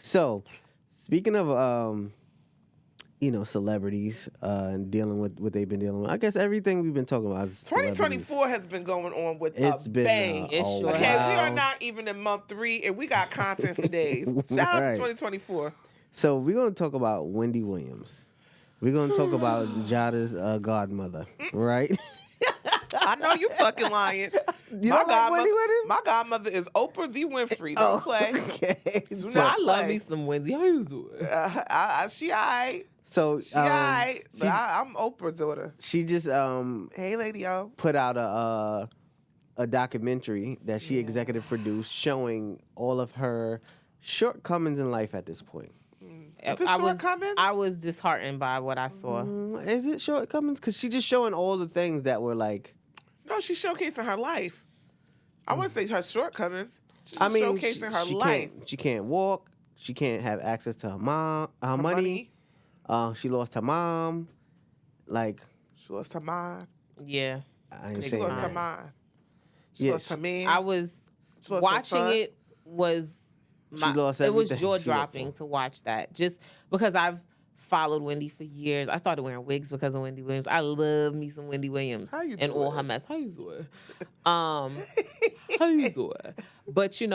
So, speaking of celebrities and dealing with what they've been dealing with. I guess everything we've been talking about is 2024 has been going on with it's a been bang. sure Okay, has. we are not even in month 3, and we got content for days. Shout out to 2024. So we're going to talk about Wendy Williams. We're going to talk about Jada's godmother, right? I know you fucking lying. You don't like Wendy Williams? My godmother is Oprah the Winfrey. Don't play. Okay. I love me some Wendy. How you doing? She all right. So she all right. But I'm Oprah's daughter. She just hey, lady, yo. put out a documentary that she executive produced showing all of her shortcomings in life at this point. Is it shortcomings? I was disheartened by what I saw. Is it shortcomings? Because she's just showing all the things that were like... No, she's showcasing her life. I wouldn't say her shortcomings. She's showcasing her life. She can't walk. She can't have access to her money. She lost her mom. She lost her mind. Yeah. I ain't She saying lost that. her mind. She lost her man. I was watching it it was jaw dropping to watch that, just because I've followed Wendy for years. I started wearing wigs because of Wendy Williams. I love me some Wendy Williams. How you and doing? all her mess. How you doing? How you doing? But it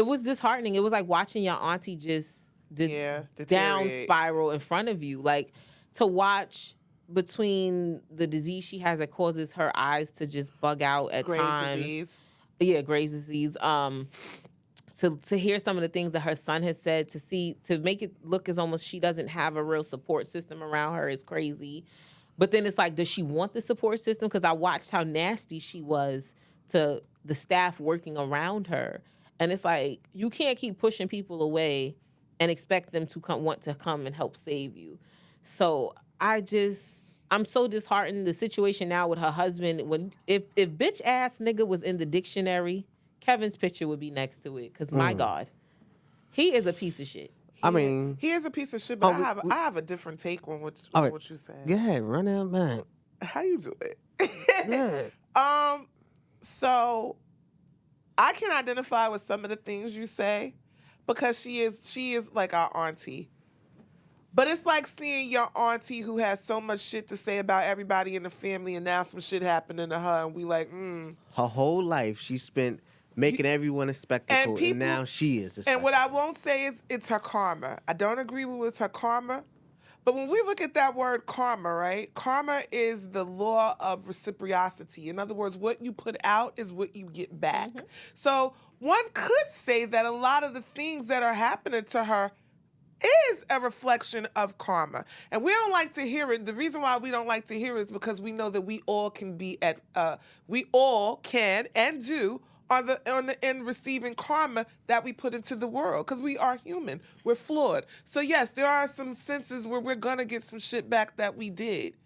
was disheartening. It was like watching your auntie just down spiral in front of you. Like, to watch between the disease she has that causes her eyes to just bug out at times. Disease. Yeah, Graves' disease. To hear some of the things that her son has said, to make it look as almost she doesn't have a real support system around her is crazy. But then it's like, does she want the support system? Because I watched how nasty she was to the staff working around her. And it's like, you can't keep pushing people away and expect them to want to come and help save you. So I'm so disheartened. The situation now with her husband, if bitch ass nigga was in the dictionary, Kevin's picture would be next to it. Because my God, he is a piece of shit. He is a piece of shit, but I have a different take on what you said. Yeah, run out back. How you do it? Yeah. So I can identify with some of the things you say because she is like our auntie. But it's like seeing your auntie who has so much shit to say about everybody in the family, and now some shit happening to her, and we like, Her whole life she spent making everyone a spectacle, and now she is the spectacle. And what I won't say is it's her karma. I don't agree with it's her karma. But when we look at that word karma, right? Karma is the law of reciprocity. In other words, what you put out is what you get back. Mm-hmm. So one could say that a lot of the things that are happening to her is a reflection of karma. And we don't like to hear it. The reason why we don't like to hear it is because we know that we all can and do in receiving karma that we put into the world, because we are human. We're flawed. So yes, there are some senses where we're gonna get some shit back that we did.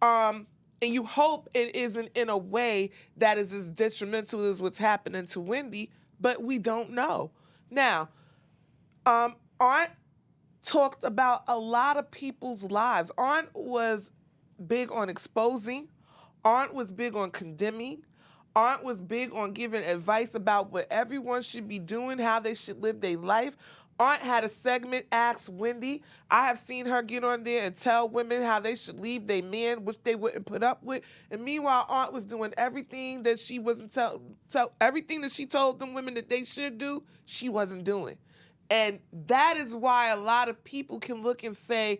Mm-hmm. And you hope it isn't in a way that is as detrimental as what's happening to Wendy, but we don't know. Now, Aunt talked about a lot of people's lives. Aunt was big on exposing. Aunt was big on condemning. Aunt was big on giving advice about what everyone should be doing, how they should live their life. Aunt had a segment, Ask Wendy. I have seen her get on there and tell women how they should leave their man, which they wouldn't put up with. And meanwhile, Aunt was doing everything that she wasn't everything that she told them women that they should do, she wasn't doing. And that is why a lot of people can look and say,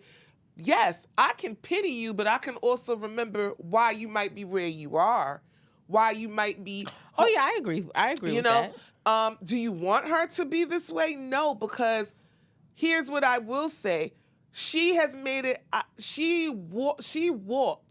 yes, I can pity you, but I can also remember why you might be where you are. Why you might be... Oh, yeah, I agree. I agree with that. Do you want her to be this way? No, because here's what I will say. She has made it... She walked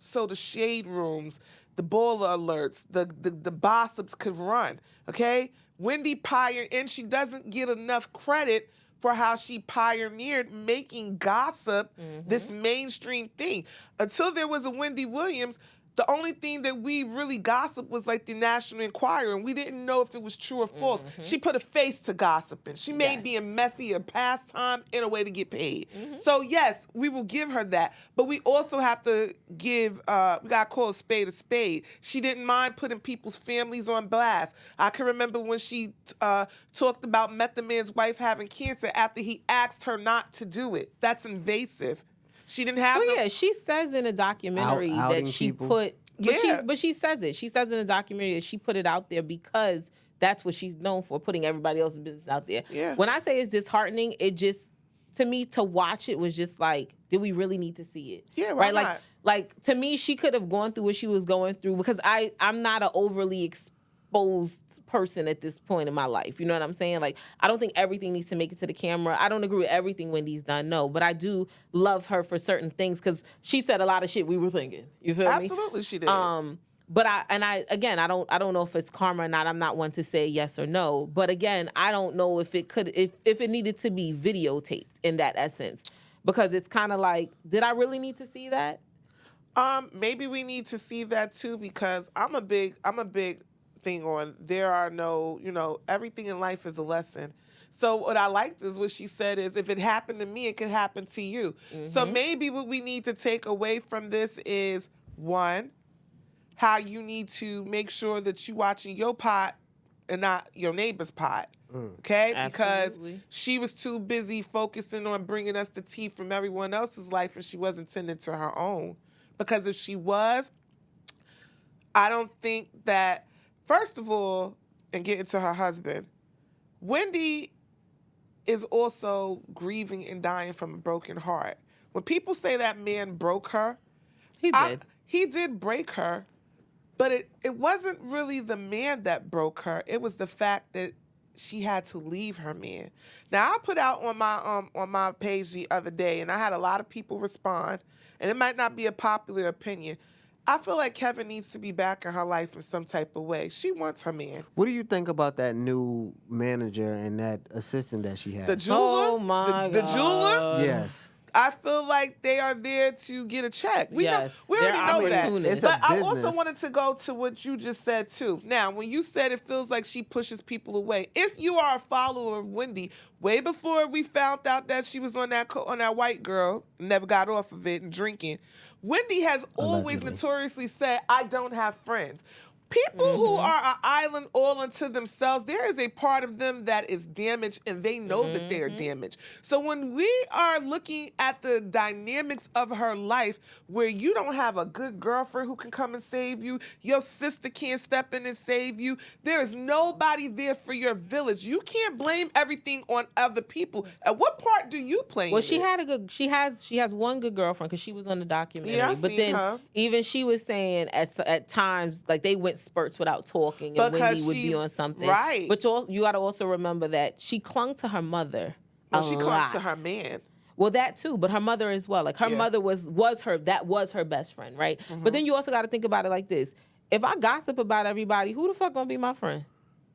so the shade rooms, the baller alerts, the gossips could run, okay? Wendy pioneered, and she doesn't get enough credit for how she pioneered making gossip this mainstream thing. Until there was a Wendy Williams... The only thing that we really gossiped was like the National Enquirer, and we didn't know if it was true or false. She put a face to gossiping. She made being messy a pastime in a way to get paid. So yes, we will give her that, but we also have to give. We gotta call a spade a spade. She didn't mind putting people's families on blast. I can remember when she talked about Method Man's wife having cancer after he asked her not to do it. That's invasive. She didn't have. Well, yeah, she says in a documentary that she people. put. Yeah. But she says it. She says in a documentary that she put it out there because that's what she's known for, putting everybody else's business out there. Yeah. When I say it's disheartening, it just, to me, to watch it was just like, did we really need to see it? Yeah, why right? not? Like to me, she could have gone through what she was going through because I'm not an overly exposed person at this point in my life. You know what I'm saying? Like, I don't think everything needs to make it to the camera. I don't agree with everything Wendy's done, no, but I do love her for certain things because she said a lot of shit we were thinking. You feel me? Absolutely, she did. But I don't know if it's karma or not. I'm not one to say yes or no. But again, I don't know if it needed to be videotaped in that essence, because it's kind of like, did I really need to see that? Maybe we need to see that too, because I'm a big thing on there are no, everything in life is a lesson. So what I liked is what she said is, if it happened to me, it could happen to you. So maybe what we need to take away from this is, one, how you need to make sure that you watching your pot and not your neighbor's pot. Okay? Absolutely. Because she was too busy focusing on bringing us the tea from everyone else's life, and she wasn't tending to her own. Because if she was, I don't think that, first of all, and getting to her husband, Wendy is also grieving and dying from a broken heart. When people say that man broke her, he did break her, but it wasn't really the man that broke her. It was the fact that she had to leave her man. Now, I put out on my page the other day, and I had a lot of people respond, and it might not be a popular opinion. I feel like Kevin needs to be back in her life in some type of way. She wants her man. What do you think about that new manager and that assistant that she has? The jeweler? Oh my The God. jeweler? Yes. I feel like they are there to get a check. We Yes, already they're know that. opportunists. It's a But I also business. wanted to go to what you just said too. Now, when you said it feels like she pushes people away, if you are a follower of Wendy, way before we found out that she was on that white girl, never got off of it and drinking, Wendy has always Allegedly. notoriously said, "I don't have friends." People who are an island all unto themselves, there is a part of them that is damaged, and they know that they are damaged. So when we are looking at the dynamics of her life, where you don't have a good girlfriend who can come and save you, your sister can't step in and save you, there is nobody there for your village. You can't blame everything on other people. At what part do you play? Well, in she it? had she has one good girlfriend because she was on the documentary. Yeah, I but seen then her. even she was saying at times, like, they went spurts without talking, and Because Wendy would she- be on something. right. But you got to also remember that she clung to her mother. No, a she clung lot. to her man. Well, that too, but her mother as well. Like, her Yeah. mother was her best friend, right? But then you also got to think about it like this: if I gossip about everybody, who the fuck gonna be my friend?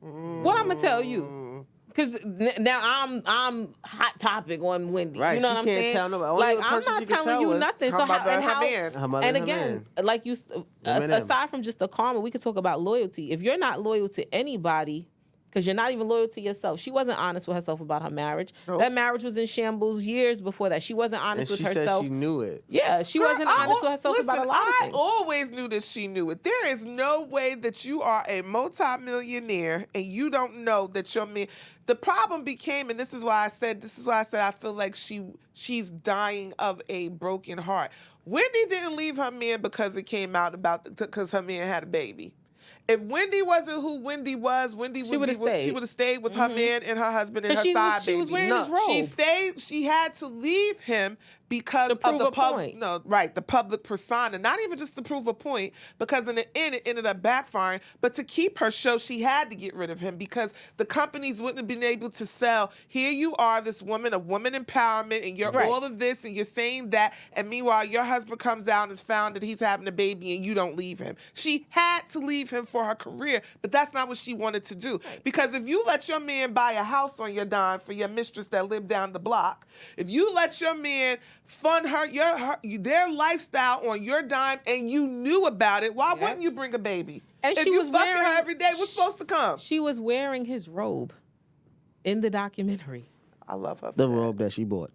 What I'm gonna tell you? Because now I'm hot topic on Wendy. Right, You know she what I'm can't saying? tell nobody. Only Like, the I'm person not she could telling tell you was nothing. her So mother and her how? man. Her mother And and her again, man. like Eminem. aside from just the karma, we could talk about loyalty. If you're not loyal to anybody, because you're not even loyal to yourself. She wasn't honest with herself about her marriage. Nope. That marriage was in shambles years before that. She wasn't And honest with she herself. said she knew it. Yeah, she Girl, wasn't honest with herself about a lot of I things. always knew that she knew it. There is no way that you are a multimillionaire and you don't know that your man. The problem became, and this is why I said I feel like she's dying of a broken heart. Wendy didn't leave her man because it came out because her man had a baby. If Wendy wasn't who Wendy was, She would've stayed. She would have stayed with her man and her husband and her Because side she was baby. wearing his robe. She stayed. She had to leave him because To prove of the a point. the public persona. Not even just to prove a point, because in the end it ended up backfiring. But to keep her show, she had to get rid of him because the companies wouldn't have been able to sell. Here you are, this woman of woman empowerment, and you're Right. all of this, and you're saying that, and meanwhile your husband comes out and has found that he's having a baby, and you don't leave him. She had to leave him for her career, but that's not what she wanted to do. Because if you let your man buy a house on your dime for your mistress that lived down the block, if you let your man fund their lifestyle on your dime, and you knew about it. Why wouldn't you bring a baby? And if she you was fucking wearing her every day, what's supposed to come? She was wearing his robe in the documentary. I love her. The robe that she bought.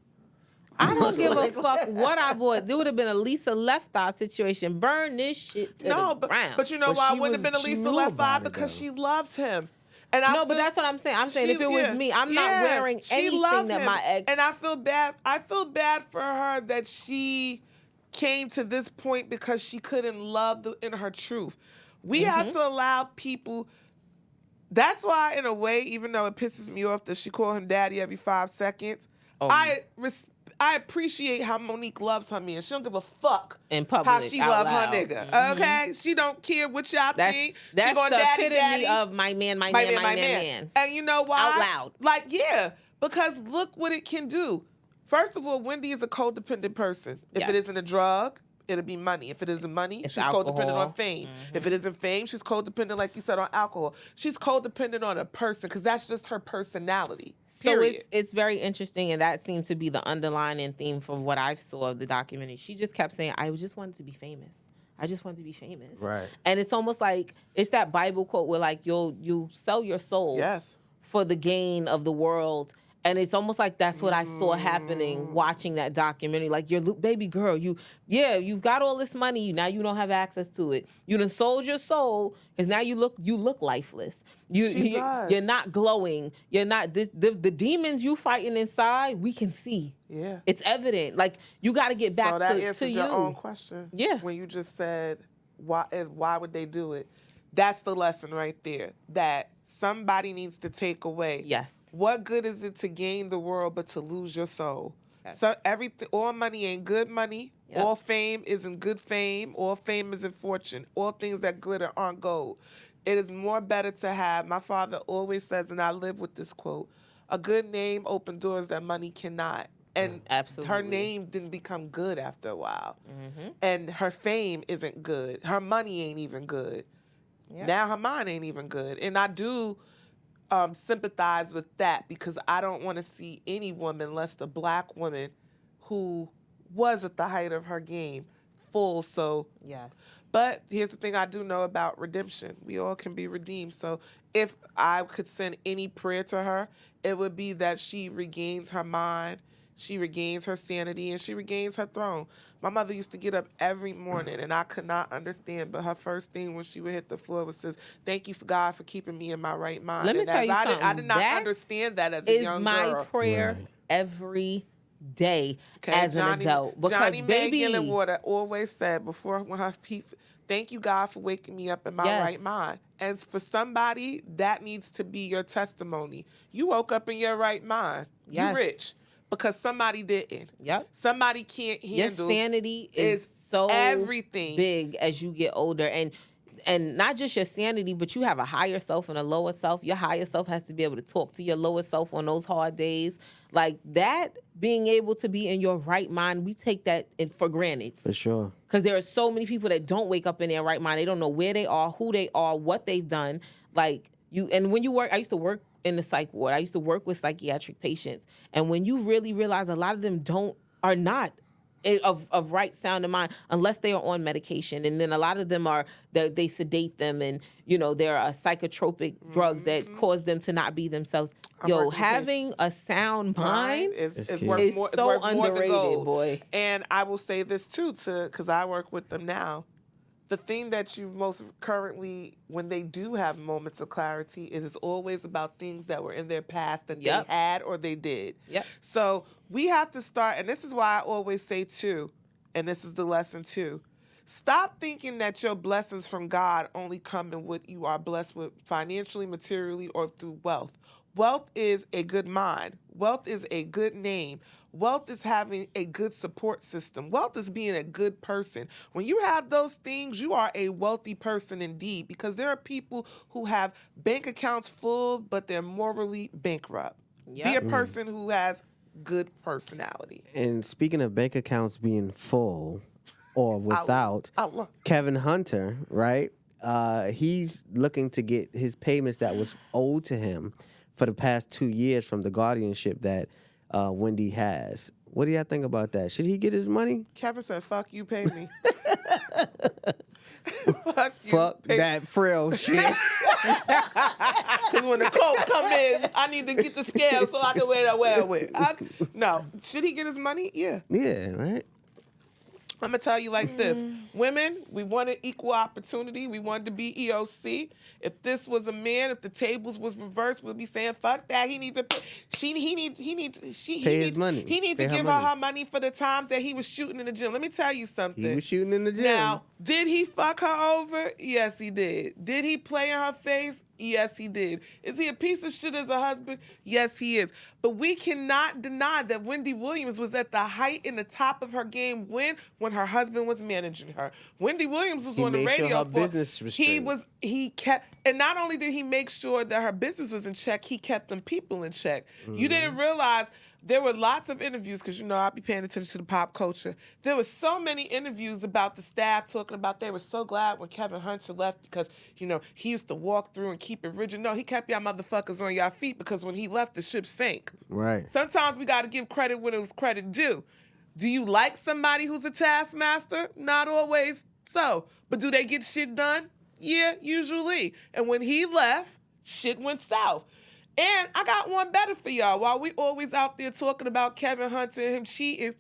I don't give a fuck what I bought. There would have been a Lisa Left Eye situation. Burn this shit to the ground. But you know But why she it wouldn't have been a she Lisa knew Left Eye? about it, Because though. she loves him. And No, but that's what I'm saying. I'm saying if it was me, I'm not wearing anything that my ex. And I feel bad. I feel bad for her that she came to this point because she couldn't love in her truth. We have to allow people. That's why, in a way, even though it pisses me off that she called him daddy every 5 seconds, I appreciate how Monique loves her man. She don't give a fuck in public, how she love her nigga. Mm-hmm. Okay, she don't care what y'all think. That's she going the daddy, epitome daddy. of my man. And you know why? Out loud. Like, yeah, because look what it can do. First of all, Wendy is a codependent person. If Yes. it isn't a drug, it'll be money. If it isn't money, It's she's alcohol. codependent on fame. If it isn't fame, she's codependent, like you said, on alcohol. She's codependent on a person because that's just her personality. Period. So it's very interesting, and that seemed to be the underlying theme from what I saw of the documentary. She just kept saying, I just wanted to be famous. I just wanted to be famous. Right. And it's almost like, it's that Bible quote where like you'll sell your soul Yes. for the gain of the world. And it's almost like that's what I saw happening watching that documentary. Like, your baby girl, you've got all this money. Now you don't have access to it. You done sold your soul because now you look lifeless. You're not glowing. You're not the demons you fighting inside. We can see. Yeah. It's evident. Like, you got to get back so that to answers you. your own question. Yeah. When you just said, why would they do it? That's the lesson right there. That somebody needs to take away. Yes. What good is it to gain the world but to lose your soul? Yes. So all money ain't good money. Yep. All fame isn't good fame. All fame isn't fortune. All things that glitter aren't gold. It is more better to have, my father always says, and I live with this quote, a good name open doors that money cannot. And Absolutely. her name didn't become good after a while. Mm-hmm. And her fame isn't good. Her money ain't even good. Yep. Now her mind ain't even good. And I do sympathize with that because I don't want to see any woman, less the black woman who was at the height of her game, full. So, Yes. but here's the thing I do know about redemption. We all can be redeemed. So if I could send any prayer to her, it would be that she regains her mind, she regains her sanity, and she regains her throne. My mother used to get up every morning, and I could not understand, but her first thing when she would hit the floor was says, "Thank you for God for keeping me in my right mind." Let me And tell you I something. did not That understand that as a young girl. Is my prayer Right. every day as Johnny, an adult. Because Johnny baby, Gillenwater always said before when her people, "Thank you, God, for waking me up in my Yes. right mind." And for somebody, that needs to be your testimony. You woke up in your right mind. Yes. You rich because somebody didn't. Yep. Somebody can't Your handle sanity is is so everything. big as you get older, and not just your sanity, but you have a higher self and a lower self. Your higher self has to be able to talk to your lower self on those hard days. Like that, being able to be in your right mind, we take that for granted. For sure. Because there are so many people that don't wake up in their right mind. They don't know where they are, who they are, what they've done. Like you, and when you work, I used to work in the psych ward. I used to work with psychiatric patients. And when you really realize a lot of them are not of right sound of mind unless they are on medication, and then a lot of them they sedate them, and there are psychotropic drugs that cause them to not be themselves. Having a sound mind is key. worth is more, it's so worth more than underrated, gold. boy. And I will say this too, because I work with them now. The thing that you most currently, when they do have moments of clarity, it is always about things that were in their past that Yep. they had or they did. Yep. So we have to start, and this is why I always say too, and this is the lesson too. Stop thinking that your blessings from God only come in what you are blessed with financially, materially, or through wealth. Wealth is a good mind. Wealth is a good name. Wealth is having a good support system. Wealth is being a good person. When you have those things, you are a wealthy person indeed, because there are people who have bank accounts full, but they're morally bankrupt. Yep. Be a person who has good personality. And speaking of bank accounts being full or without, I love Kevin Hunter, right? He's looking to get his payments that was owed to him for the past 2 years from the guardianship that Wendy has. What do y'all think about that? Should he get his money? Kevin said, "Fuck you, pay me." Fuck you. Fuck pay that frill shit. Because when the coat come in, I need to get the scale so I can wear that wear. No. Should he get his money? Yeah. Yeah, right? I'm going to tell you like this. Women, we wanted equal opportunity. We wanted to be EOC. If this was a man, if the tables was reversed, we'd be saying, fuck that. He needs to pay. He needs his money. He needs to Pay her give money. her money for the times that he was shooting in the gym. Let me tell you something. He was shooting in the gym. Now, did he fuck her over? Yes, he did. Did he play in her face? Yes, he did. Is he a piece of shit as a husband? Yes, he is. But we cannot deny that Wendy Williams was at the height and the top of her game when her husband was managing her. Wendy Williams was He on the made sure radio her for business was straight. he kept, and not only did he make sure that her business was in check, he kept them people in check. You didn't realize there were lots of interviews, because, you know, I be paying attention to the pop culture. There were so many interviews about the staff talking about they were so glad when Kevin Hunter left because, you know, he used to walk through and keep it rigid. No, he kept y'all motherfuckers on y'all feet because when he left, the ship sank. Right. Sometimes we got to give credit when it was credit due. Do you like somebody who's a taskmaster? Not always so. But do they get shit done? Yeah, usually. And when he left, shit went south. And I got one better for y'all. While we always out there talking about Kevin Hunter and him cheating,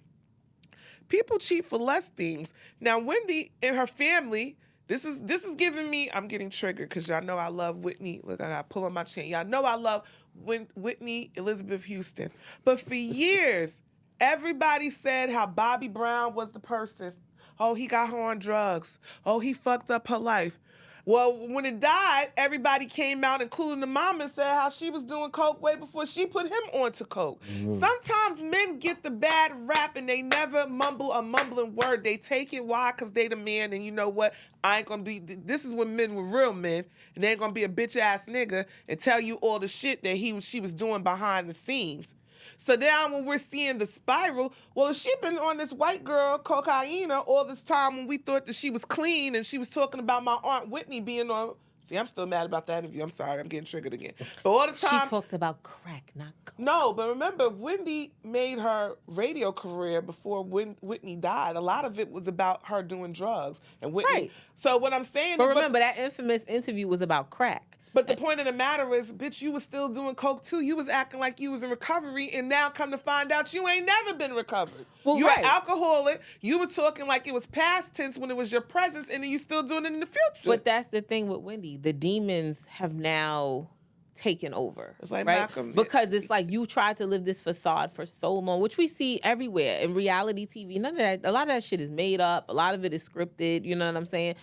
people cheat for less things. Now, Wendy and her family, this is giving me, I'm getting triggered because y'all know I love Whitney. Look, I got to pull on my chin. Y'all know I love Whitney Elizabeth Houston. But for years, everybody said how Bobby Brown was the person. Oh, he got her on drugs. Oh, he fucked up her life. Well, when it died, everybody came out, including the mom, and said how she was doing coke way before she put him onto coke. Sometimes men get the bad rap and they never mumble a mumbling word. They take it. Why? Because they the man, and you know what? I ain't gonna be, this is when men were real men, and they ain't gonna be a bitch-ass nigga and tell you all the shit that she was doing behind the scenes. So now when we're seeing the spiral, well, if she been on this white girl, cocaine, all this time when we thought that she was clean and she was talking about my Aunt Whitney being on... See, I'm still mad about that interview. I'm sorry. I'm getting triggered again. But all the time... She talked about crack, not coke. No, but remember, Wendy made her radio career before Whitney died. A lot of it was about her doing drugs. And Whitney... Right. So what I'm saying But is... remember, that infamous interview was about crack. But the point of the matter is, bitch, you was still doing coke too. You was acting like you was in recovery, and now come to find out you ain't never been recovered. Well, You're right. an alcoholic. You were talking like it was past tense when it was your presence, and then you still doing it in the future. But that's the thing with Wendy. The demons have now taken over. It's like right? Malcolm. Because it's like you tried to live this facade for so long, which we see everywhere in reality TV. None of that, a lot of that shit is made up. A lot of it is scripted. You know what I'm saying?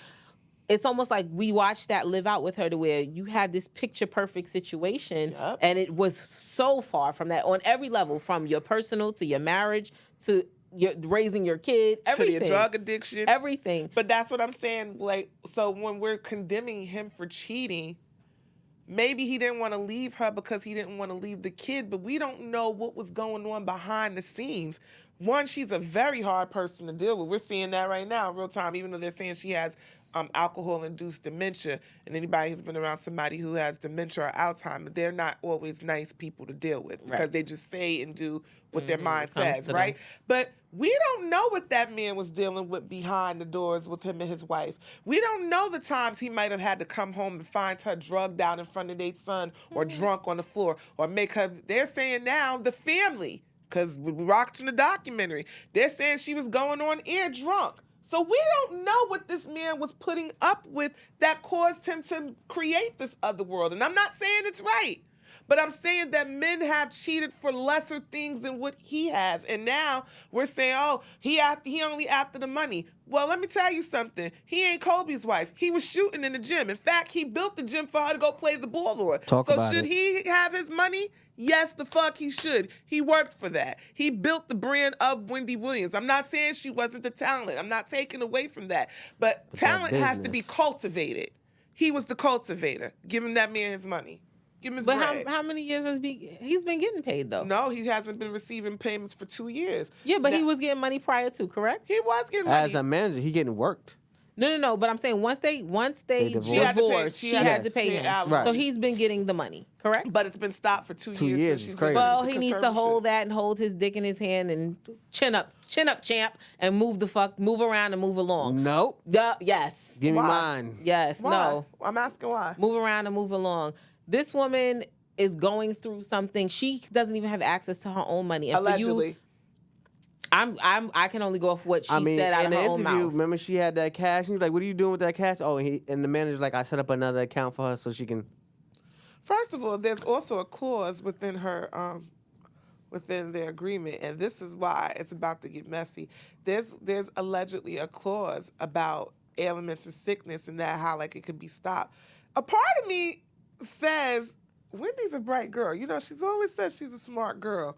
It's almost like we watched that live out with her to where you had this picture perfect situation and it was so far from that on every level, from your personal to your marriage to your raising your kid, everything. To your drug addiction. Everything. But that's what I'm saying. Like, so when we're condemning him for cheating, maybe he didn't want to leave her because he didn't want to leave the kid, but we don't know what was going on behind the scenes. One, she's a very hard person to deal with. We're seeing that right now in real time, even though they're saying she has alcohol-induced dementia. And anybody who's been around somebody who has dementia or Alzheimer's, they're not always nice people to deal with because they just say and do what their mind says, right? But we don't know what that man was dealing with behind the doors with him and his wife. We don't know the times he might have had to come home and find her drugged out in front of their son or drunk on the floor or make her... They're saying now the family, because we're watching the documentary, they're saying she was going on air drunk. So we don't know what this man was putting up with that caused him to create this other world. And I'm not saying it's right, but I'm saying that men have cheated for lesser things than what he has. And now we're saying, oh, he only after the money. Well, let me tell you something. He ain't Kobe's wife. He was shooting in the gym. In fact, he built the gym for her to go play the ball on. So should he have his money? Yes, the fuck he should. He worked for that. He built the brand of Wendy Williams. I'm not saying she wasn't the talent. I'm not taking away from that. But talent has to be cultivated. He was the cultivator. Give him that man his money. Give him his bread. But how many years has he's been getting paid, though? No, he hasn't been receiving payments for 2 years. Yeah, but he was getting money prior to, correct? He was getting money. As a manager, he getting worked. No. But I'm saying once they divorced. divorced, she had to Yes. pay Yeah, him. alimony. So he's been getting the money, correct? But it's been stopped for 2 years. years, since it's she's crazy. been Well, under he needs to conservatorship. hold that and hold his dick in his hand and chin up, champ, and move around and move along. Nope. Yes. Give me Why? mine. Yes. Why? No. I'm asking why. Move around and move along. This woman is going through something. She doesn't even have access to her own money. And Allegedly. For you, I can only go off what she I mean, said out in of the her own interview, mouth. remember she had that cash? And he was like, what are you doing with that cash? Oh, and the manager's like, I set up another account for her so she can... First of all, there's also a clause within her within their agreement, and this is why it's about to get messy. There's allegedly a clause about ailments and sickness and that how like it could be stopped. A part of me says Wendy's a bright girl. You know, she's always said she's a smart girl.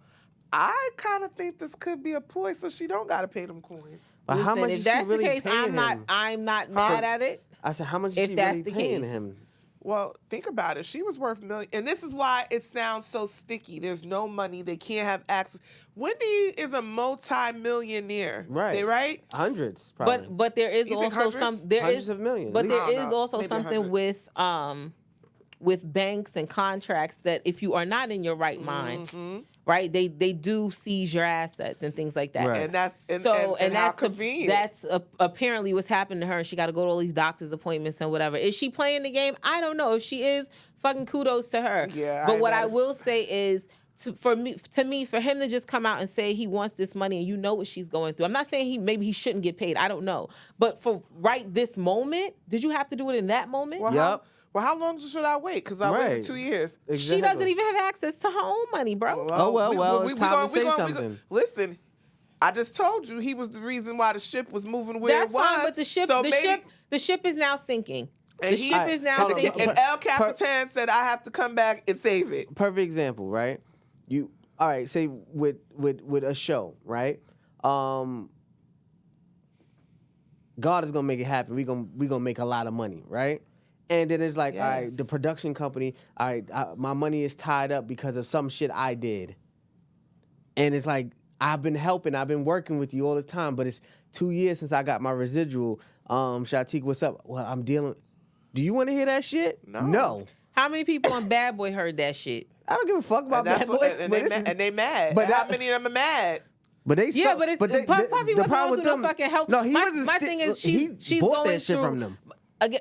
I kind of think this could be a ploy so she don't got to pay them coins. But how Listen, much if is that's she really the case, paying him? I'm not mad at it. I said, how much is If she that's really the paying case. him? Well, think about it. She was worth millions. And this is why it sounds so sticky. There's no money. They can't have access. Wendy is a multi-millionaire. Right. They right? Hundreds, probably. But there is You think also hundreds? hundreds of millions, But at there least. I is don't know. also Maybe something 100. with banks and contracts that if you are not in your right mind, right, they do seize your assets and things like that. Right. And that's and So and how that's convenient. that's apparently what's happened to her. And she got to go to all these doctor's appointments and whatever. Is she playing the game? I don't know. If she is, fucking kudos to her. Yeah, But I what I imagine. will say is, for me, for him to just come out and say he wants this money and you know what she's going through. I'm not saying maybe he shouldn't get paid. I don't know. But for right this moment, did you have to do it in that moment? Well, Yup. how long should I wait? Because I Right. waited 2 years. She doesn't even have access to her own money, bro. It's time to say something. Listen, I just told you he was the reason why the ship was moving where That's it was. fine, but the ship is now sinking. And The he- ship is now hold on. sinking. And El Capitan said I have to come back and save it. Perfect example, right? All right, say with a show, right? God is gonna make it happen. We gonna make a lot of money, right? And then it's like, all right, Yes. the production company, all right, my money is tied up because of some shit I did. And it's like, I've been helping, I've been working with you all the time, but it's 2 years since I got my residual. Shatek, what's up? Well, I'm dealing. Do you want to hear that shit? No. How many people on Bad Boy heard that shit? I don't give a fuck about And that's Bad what, Boy. and, but they this mad, is- and they mad. but How that- many of them are mad? But they Yeah, but it's but they, Puffy the wasn't problem gonna do no fucking help. No, he wasn't. My thing is she's bought going that shit through, from them.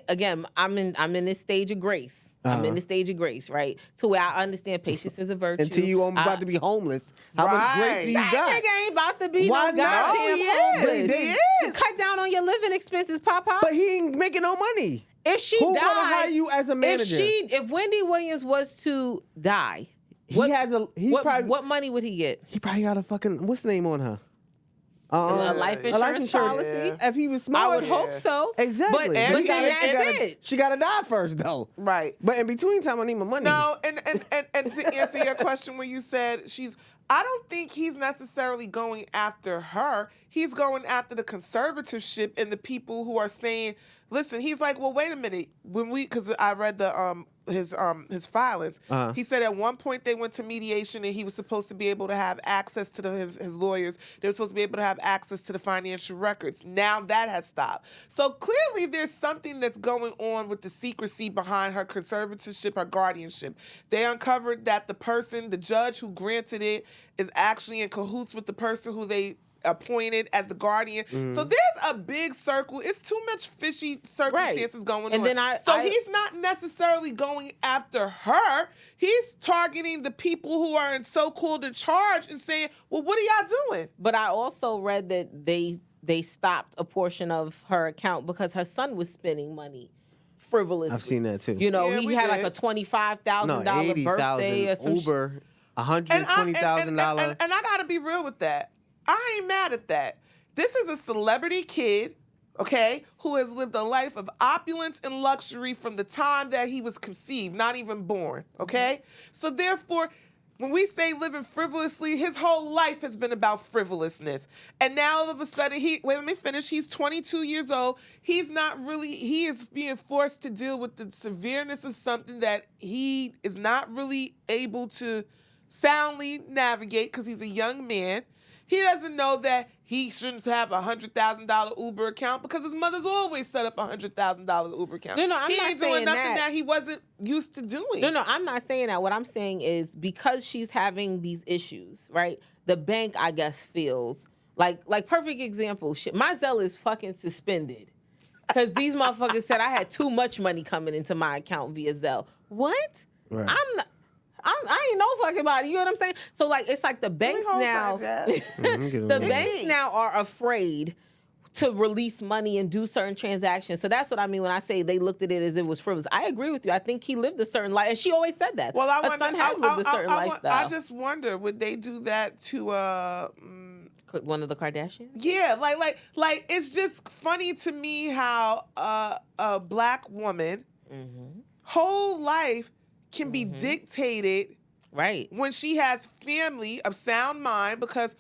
Again, I'm in this stage of grace. I'm in this stage of grace, right? To where I understand patience is a virtue. Until you about to be homeless, how much grace do you Right. got? That nigga ain't about to be Why no not? goddamn Oh, yeah, homeless. he You is. cut down on your living expenses, Papa. But he ain't making no money. If she Who died, gonna hire you as a manager? If Wendy Williams was to die, He probably what money would he get? he probably got a fucking what's the name on her? A life insurance policy? Yeah. If he was smart, I would hope so. Exactly. But, And but she then gotta- that's it. She gotta die first though. Right. But in between time, I need my money. No, and to answer your question when you said I don't think he's necessarily going after her. He's going after the conservatorship and the people who are saying, listen, he's like, well, wait a minute. Because I read his filings. He said at one point they went to mediation and he was supposed to be able to have access to his lawyers. They were supposed to be able to have access to the financial records. Now that has stopped. So clearly there's something that's going on with the secrecy behind her conservatorship, her guardianship. They uncovered that the judge who granted it is actually in cahoots with the person who they appointed as the guardian. So there's a big circle. It's too much fishy circumstances going And on. then he's not necessarily going after her. He's targeting the people who are in so-called in charge and saying, well, what are y'all doing? But I also read that they stopped a portion of her account because her son was spending money frivolously. I've seen that too. You know, Yeah, he we had did. like a $25,000 no, birthday or some Uber, $120,000. And I got to be real with that. I ain't mad at that. This is a celebrity kid, okay, who has lived a life of opulence and luxury from the time that he was conceived, not even born, okay? So therefore, when we say living frivolously, his whole life has been about frivolousness. And now all of a sudden, let me finish. He's 22 years old. He is being forced to deal with the severeness of something that he is not really able to soundly navigate because he's a young man. He doesn't know that he shouldn't have a $100,000 Uber account because his mother's always set up a $100,000 Uber account. No, I'm he not ain't doing saying nothing that. that he wasn't used to doing. No, I'm not saying that. What I'm saying is because she's having these issues, right? The bank, I guess, feels like perfect example. Shit, my Zelle is fucking suspended because these motherfuckers said I had too much money coming into my account via Zelle. What? Right. I ain't no fucking body. You know what I'm saying? So like, it's like the banks now. The banks now are afraid to release money and do certain transactions. So that's what I mean when I say they looked at it as it was frivolous. I agree with you. I think he lived a certain life, and she always said that. Well, her son has lived a certain lifestyle. I just wonder, would they do that to one of the Kardashians? Yeah, like it's just funny to me how a black woman whole life can be dictated right when she has family of sound mind, because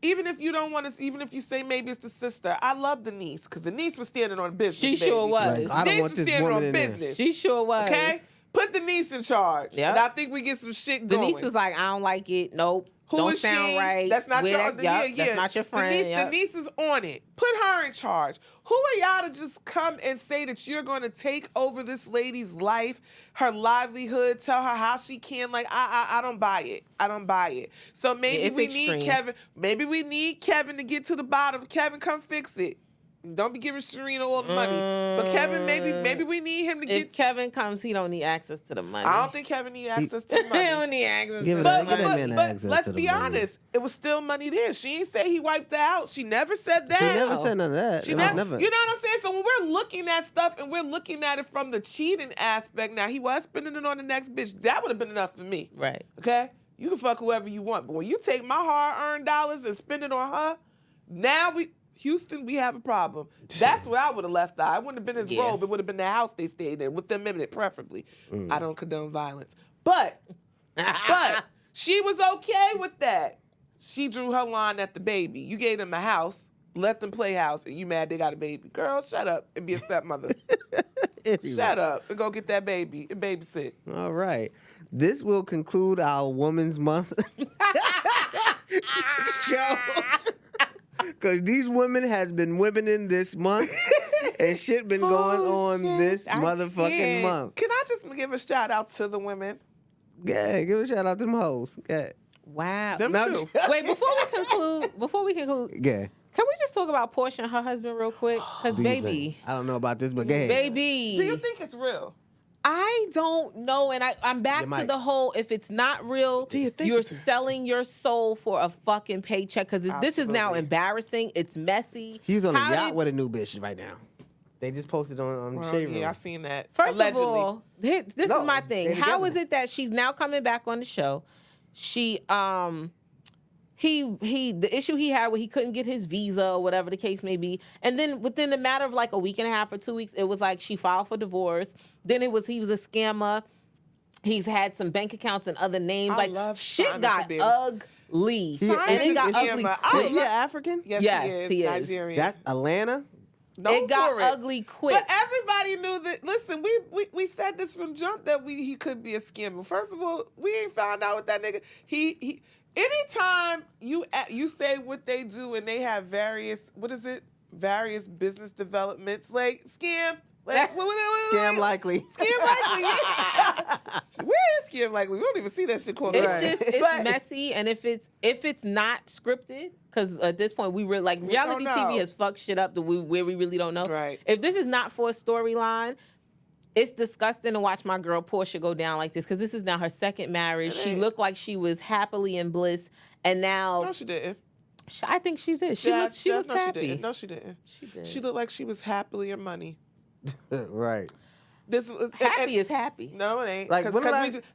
even if you don't want to, even if you say maybe it's the sister, I love the niece because the niece was standing on business. She sure was. Like, I don't Niece want was this standing woman on in business. this. She sure was. Okay, put the niece in charge. Yep. And I think we get some shit The going. niece was like, I don't like it. Nope. Who don't is sound she? right. That's not your. That's not your friend. The niece is on it. Put her in charge. Who are y'all to just come and say that you're going to take over this lady's life, her livelihood, tell her how she can? Like, I don't buy it. I don't buy it. So maybe we need Kevin. Maybe we need Kevin to get to the bottom. Kevin, come fix it. Don't be giving Serena all the money. But Kevin, maybe we need him to get. If Kevin comes, he don't need access to the money. I don't think Kevin need access to the money. He don't need access Give to it the a- money. give that man access But let's to the be money. honest, it was still money there. She ain't say he wiped her out. She never said that. He never said none of that. She No, never. You know what I'm saying? So when we're looking at stuff and we're looking at it from the cheating aspect, now he was spending it on the next bitch. That would have been enough for me. Right. Okay? You can fuck whoever you want. But when you take my hard-earned dollars and spend it on her, now Houston, we have a problem. That's where I would have left that. It wouldn't have been his robe. It would have been the house they stayed in with them in it, preferably. I don't condone violence. But she was okay with that. She drew her line at the baby. You gave them a house, let them play house, and you mad they got a baby. Girl, shut up and be a stepmother. Shut up and go get that baby and babysit. All right. This will conclude our Women's Month show. Because these women has been womening this month, and shit been going on this motherfucking month. Can I just give a shout out to the women? Yeah, give a shout out to them hoes. Yeah. Wow. Them No, too. Wait, before we conclude, Yeah. can we just talk about Portia and her husband real quick? Because baby, I don't know about this, but go ahead. baby. Do you think it's real? I don't know, and I'm back to might. the whole, if it's not real, Do you think you're it's real? selling your soul for a fucking paycheck, because this is now Absolutely. embarrassing. It's messy. He's on How a yacht did- with a new bitch right now. They just posted on Well, Shade Room. yeah, I seen that. First Allegedly. of all, this No, is my they thing. together. How is it that she's now coming back on the show? She the issue he had where he couldn't get his visa or whatever the case may be, and then within a matter of like a week and a half or 2 weeks, it was like she filed for divorce. Then he was a scammer. He's had some bank accounts and other names. I Like love shit Simon got for being- ugly, He- and it got is- ugly I quick. Is he African? Yes, Yes, he is. Nigerian. That's Atlanta? Known It got for ugly quick. But everybody knew that. Listen, we said this from jump that he could be a scammer. First of all, we ain't found out with that nigga. He anytime you say what they do and they have various business developments like scam. Like, what, Scam likely. Scam likely. Yeah. Where is scam likely? We don't even see that shit called. It's Right. just it's But- messy, and if it's not scripted, because at this point we really like reality don't know. TV has fucked shit up where we really don't know. Right. If this is not for a storyline, it's disgusting to watch my girl Portia go down like this, because this is now her second marriage. It She ain't. looked like she was happily in bliss, and now No, she didn't. I think she's it. She looks no, happy. She didn't. No, she didn't. She did. She looked like she was happily in money. Right. This was Happy is happy. No, it ain't. Like, when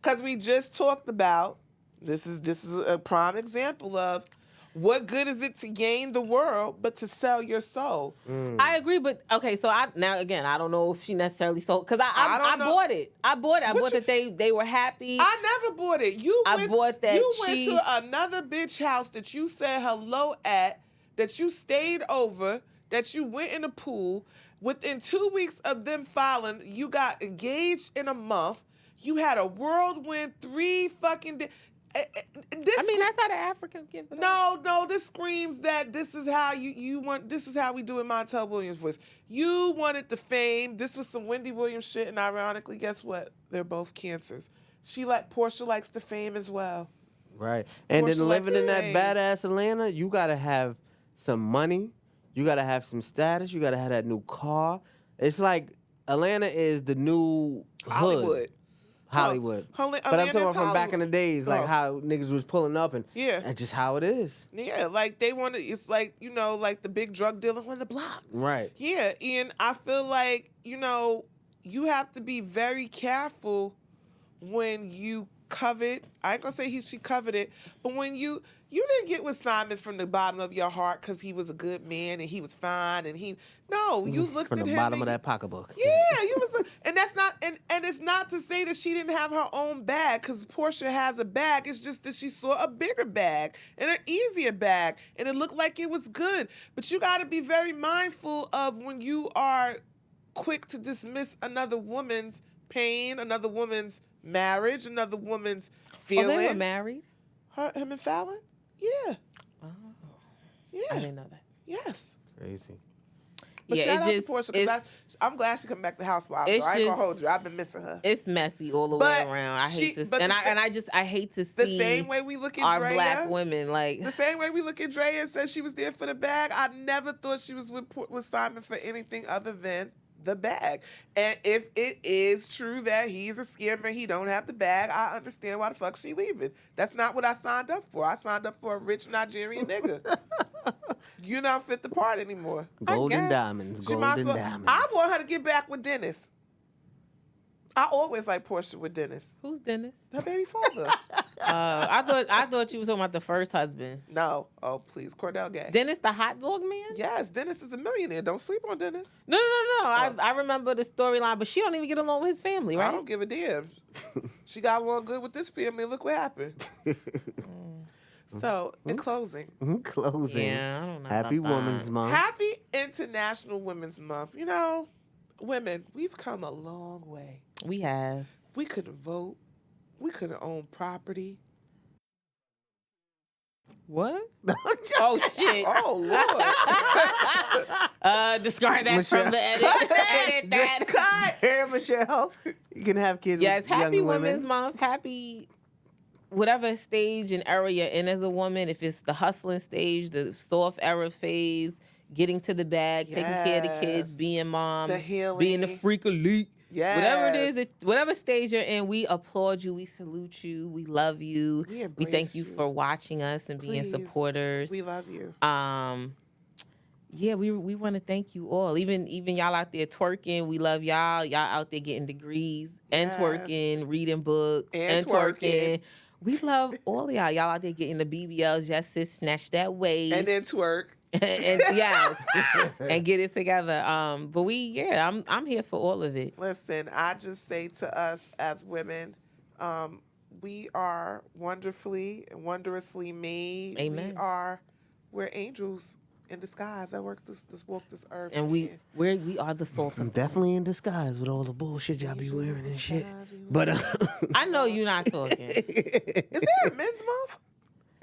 Because we just talked about this is a prime example of what good is it to gain the world but to sell your soul. I agree, but okay. So I don't know if she necessarily sold, because I don't know. bought it. I bought What that they were happy. I never bought it. I bought that You she- went to another bitch house that you said hello at, that you stayed over, that you went in the pool. Within 2 weeks of them filing, you got engaged in a month. You had a whirlwind 3 fucking days. This I mean, that's how the Africans give it. No, this screams that this is how you want. This is how we do in Montel Williams' voice. You wanted the fame. This was some Wendy Williams shit, and ironically, guess what? They're both cancers. Portia likes the fame as well. Right. And Portia then living in that fame. badass Atlanta, you gotta have some money. You gotta have some status. You gotta have that new car. It's like Atlanta is the new hood. Hollywood. But I'm talking about from back in the days, like how niggas was pulling up, and that's just how it is. Yeah, like they want to. It's like like the big drug dealer on the block. Right. Yeah, and I feel like you have to be very careful when you covet. I ain't gonna say she coveted, but when you didn't get with Simon from the bottom of your heart because he was a good man and he was fine and you looked from at him the bottom of that pocketbook. Yeah, you was, and that's not, and it's not to say that she didn't have her own bag, because Portia has a bag. It's just that she saw a bigger bag and an easier bag, and it looked like it was good. But you got to be very mindful of when you are quick to dismiss another woman's pain, another woman's marriage, another woman's feelings. Oh, they were married? Him and Fallon? Yeah. Oh. Yeah. I didn't know that. Yes. Crazy. But shout out to Portia, because I'm glad she come back to Housewives. So I ain't gonna hold you. I've been missing her. It's messy all the way around. I hate to, I hate to see the same way we look at our Drea, black women, like the same way we look at Drea and said she was there for the bag. I never thought she was with Simon for anything other than the bag. And if it is true that he's a scammer, he don't have the bag, I understand why the fuck she leaving. That's not what I signed up for. I signed up for a rich Nigerian nigga. You don't fit the part anymore. Golden diamonds. Golden diamonds. I want her to get back with Dennis. I always like Portia with Dennis. Who's Dennis? Her baby father. I thought you was talking about the first husband. No. Oh, please. Cordell Gay. Dennis the hot dog man? Yes, Dennis is a millionaire. Don't sleep on Dennis. No. I remember the storyline, but she don't even get along with his family, right? I don't give a damn. She got along good with this family. Look what happened. So, in closing. Yeah, I don't know. Happy Women's Month. Happy International Women's Month. You know, women, we've come a long way. We have. We couldn't vote. We couldn't own property. What? Oh, shit. Oh, Lord. Discard that Michelle. from the edit. Edit that. Cut. Here, Michelle. You can have kids Yes, with happy young Women's women. Month. Happy whatever stage and era you're in as a woman. If it's the hustling stage, the soft era phase, getting to the bag, taking care of the kids, being mom, The healing. being the freak elite. Yes. Whatever it is, whatever stage you're in, we applaud you, we salute you, we love you. We thank you for watching us and being supporters. We love you. Yeah, we want to thank you all. Even y'all out there twerking, we love y'all. Y'all out there getting degrees and twerking, reading books and twerking. We love all of y'all. Y'all out there getting the BBLs, just sis, snatch that waist. And then twerk. and yes, and get it together. But I'm here for all of it. Listen, I just say to us as women, we are wonderfully and wondrously made. Amen. We're angels in disguise that walk this earth. And we are the salt I'm of definitely in disguise with all the bullshit y'all be wearing and shit. But I know you're not talking. Is there a men's month?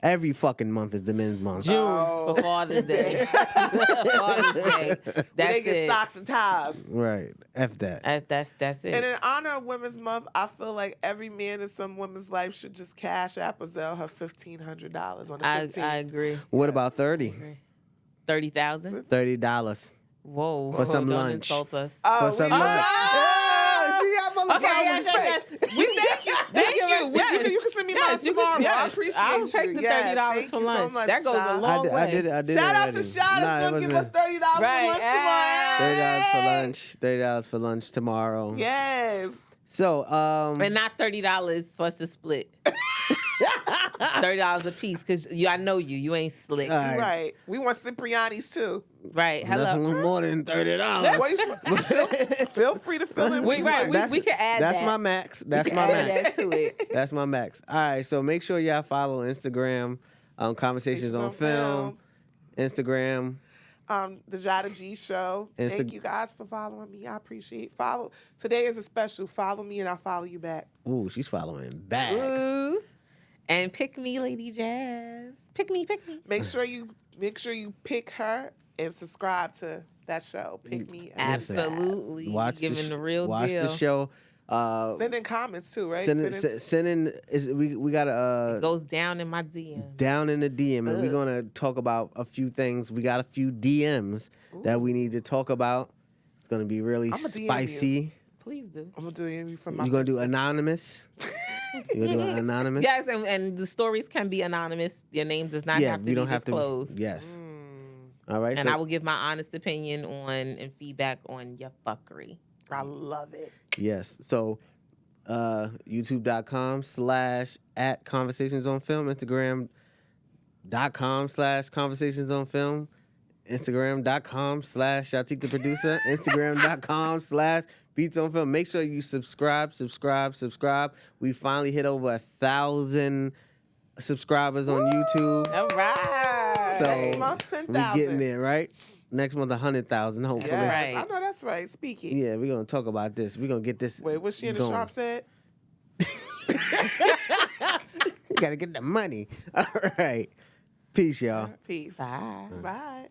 every fucking month is the men's month. June for Father's Day. Father's Day. That's they get it. socks and ties. Right. F that. That's it. And in honor of Women's Month, I feel like every man in some woman's life should just cash App Azelle her $1,500 on the 15th. I agree. What about 30? 30,000. $30 Whoa. For some Don't lunch. insult us. for some lunch. See, I'm Okay, yes. We thank you. Thank you. Yes. You can send me Yes, mine you can- tomorrow. yes. I appreciate I'll you. take the Yes, $30 thank for you so lunch. much, That goes a Shad. long way. I did it Shout out already. to Shad. Nah, It's it going to give wasn't- us $30 Right. for lunch tomorrow. $30 for lunch. $30 for lunch tomorrow. Yes. So, And not $30 for us to split. $30 a piece, because I know you ain't slick. All right. Right. We want Cipriani's too. Right. Hello. Nothing more than $30. Feel free to fill in. We can add That's that. my max. That's my Add max. that to it. That's my max. All right, so make sure y'all follow Instagram, Conversations on Film, Instagram. The Jada G Show. Thank you guys for following me. I appreciate follow. Today is a special. Follow me and I'll follow you back. Ooh, she's following back. Ooh. And pick me, Lady Jazz. Pick me. Make sure you pick her and subscribe to that show. Pick me. And Absolutely. Watch Giving the real watch deal. the show. Send in comments too, right? Send in. We got It goes down in my DM. down in the DM, and we're gonna talk about a few things. We got a few DMs that we need to talk about. It's gonna be really I'ma DM spicy. Please do. I'm gonna do you from my. You gonna do anonymous? You gonna do it anonymous? Yes, and the stories can be anonymous. Your name does not have to we don't be have disclosed. to. Yes. All right. And so, I will give my honest opinion on and feedback on your fuckery. I love it. Yes. So, youtube.com/@conversationsonfilm, Instagram.com/conversationsonfilm, Instagram.com/Shatek the producer, Instagram.com/beatsonfilm. Make sure you subscribe. We finally hit over 1,000 subscribers on YouTube. All right. So Next month, 10,000. we getting there, right? Next month, 100,000, hopefully. Yes, Right. I know that's right. Speaking. Yeah, we're gonna talk about this. We're gonna get this. Wait, what Shannon going. Sharp said? You gotta get the money. All right. Peace, y'all. Peace. Bye. Bye.